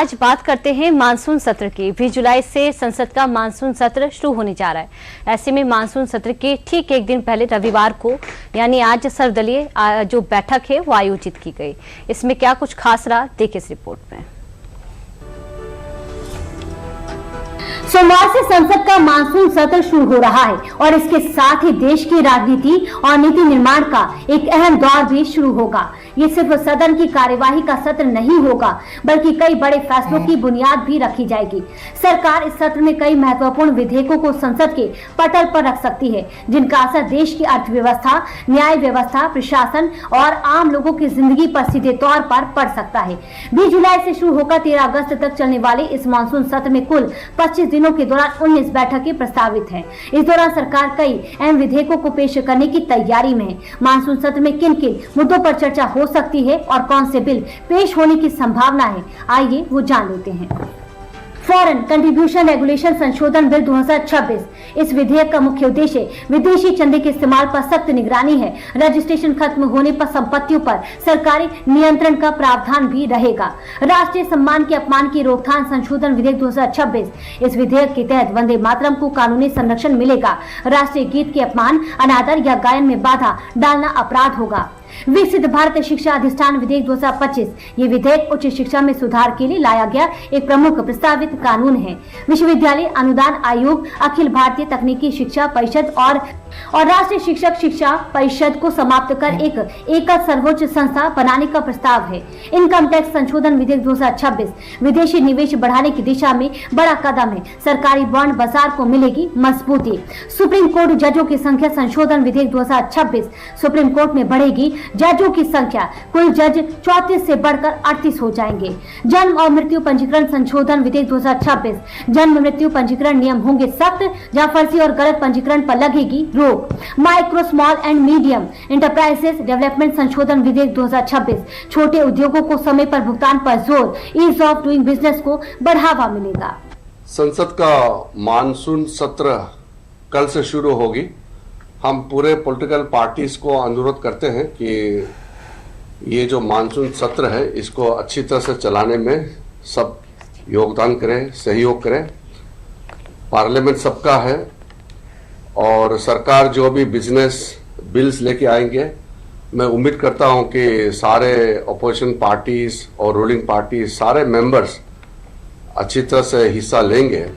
आज बात करते हैं मानसून सत्र की। 20 जुलाई से संसद का मानसून सत्र शुरू होने जा रहा है। ऐसे में मानसून सत्र के ठीक एक दिन पहले रविवार को यानी आज सर्वदलीय जो बैठक है वो आयोजित की गई। इसमें क्या कुछ खास रहा, देखिए इस रिपोर्ट में। सोमवार से संसद का मानसून सत्र शुरू हो रहा है और इसके साथ ही देश की राजनीति और नीति निर्माण का एक अहम दौर भी शुरू होगा। ये सिर्फ सदन की कार्यवाही का सत्र नहीं होगा बल्कि कई बड़े फैसलों की बुनियाद भी रखी जाएगी। सरकार इस सत्र में कई महत्वपूर्ण विधेयकों को संसद के पटल पर रख सकती है, जिनका असर देश की अर्थव्यवस्था, न्याय व्यवस्था, प्रशासन और आम लोगों की जिंदगी पर सीधे तौर पर पड़ सकता है। 20 जुलाई से शुरू होकर 13 अगस्त तक चलने वाले इस मानसून सत्र में कुल 25 दिनों के दौरान 19 बैठकें प्रस्तावित हैं। इस दौरान सरकार कई अहम विधेयकों को पेश करने की तैयारी में है। मानसून सत्र में किन किन मुद्दों पर चर्चा हो सकती है और कौन से बिल पेश होने की संभावना है, आइए वो जान लेते हैं। फॉरेन कंट्रीब्यूशन रेगुलेशन संशोधन बिल 2026। इस विधेयक का मुख्य उद्देश्य विदेशी चंदे के इस्तेमाल पर सख्त निगरानी है। रजिस्ट्रेशन खत्म होने पर संपत्तियों पर सरकारी नियंत्रण का प्रावधान भी रहेगा। राष्ट्रीय सम्मान के अपमान की रोकथाम संशोधन विधेयक 2026। इस विधेयक के तहत वंदे मातरम को कानूनी संरक्षण मिलेगा। राष्ट्रीय गीत के अपमान, अनादर या गायन में बाधा डालना अपराध होगा। विकसित भारत शिक्षा अधिष्ठान विधेयक 2025। ये विधेयक उच्च शिक्षा में सुधार के लिए लाया गया एक प्रमुख प्रस्तावित कानून है। विश्वविद्यालय अनुदान आयोग, अखिल भारतीय तकनीकी शिक्षा परिषद और राष्ट्रीय शिक्षक शिक्षा परिषद को समाप्त कर एक एकल सर्वोच्च संस्था बनाने का प्रस्ताव है। इनकम टैक्स संशोधन विधेयक 2026 विदेशी निवेश बढ़ाने की दिशा में बड़ा कदम है। सरकारी बॉन्ड बाजार को मिलेगी मजबूती। सुप्रीम कोर्ट जजों की संख्या संशोधन विधेयक 2026। सुप्रीम कोर्ट में बढ़ेगी जजों की संख्या, कुल जज 34 से बढ़कर 38 हो जाएंगे। जन्म और मृत्यु पंजीकरण संशोधन विधेयक 2026। जन्म मृत्यु पंजीकरण नियम होंगे सख्त, जहां फर्जी और गलत पंजीकरण पर लगेगी रोक। Micro, small and medium enterprises development संशोधन विधेयक 2026। छोटे उद्योगों को समय पर भुगतान पर जोर, ईज ऑफ डूइंग बिजनेस को बढ़ावा मिलेगा। संसद का मानसून सत्र कल से शुरू होगी। हम पूरे पॉलिटिकल पार्टीज को अनुरोध करते हैं कि ये जो मानसून सत्र है इसको अच्छी तरह से चलाने में सब योगदान करें, सहयोग करें। पार्लियामेंट सबका है और सरकार जो भी बिजनेस बिल्स लेके आएंगे, मैं उम्मीद करता हूं कि सारे अपोजिशन पार्टीज और रूलिंग पार्टीज, सारे मेंबर्स अच्छी तरह से हिस्सा लेंगे।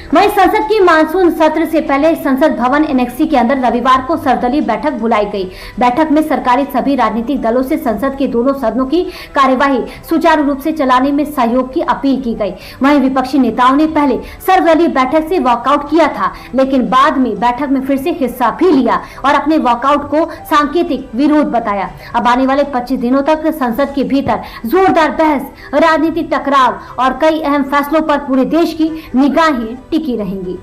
वहीं संसद की मानसून सत्र से पहले संसद भवन एनेक्सी के अंदर रविवार को सर्वदलीय बैठक बुलाई गई। बैठक में सरकारी सभी राजनीतिक दलों से संसद के दोनों सदनों की कार्यवाही सुचारू रूप से चलाने में सहयोग की अपील की गई। वहीं विपक्षी नेताओं ने पहले सर्वदलीय बैठक से वॉकआउट किया था, लेकिन बाद में बैठक में फिर से हिस्सा भी लिया और अपने वॉकआउट को सांकेतिक विरोध बताया। अब आने वाले 25 दिनों तक संसद के भीतर जोरदार बहस, राजनीतिक टकराव और कई अहम फैसलों पर पूरे देश की निगाहें टिकी रहेंगी।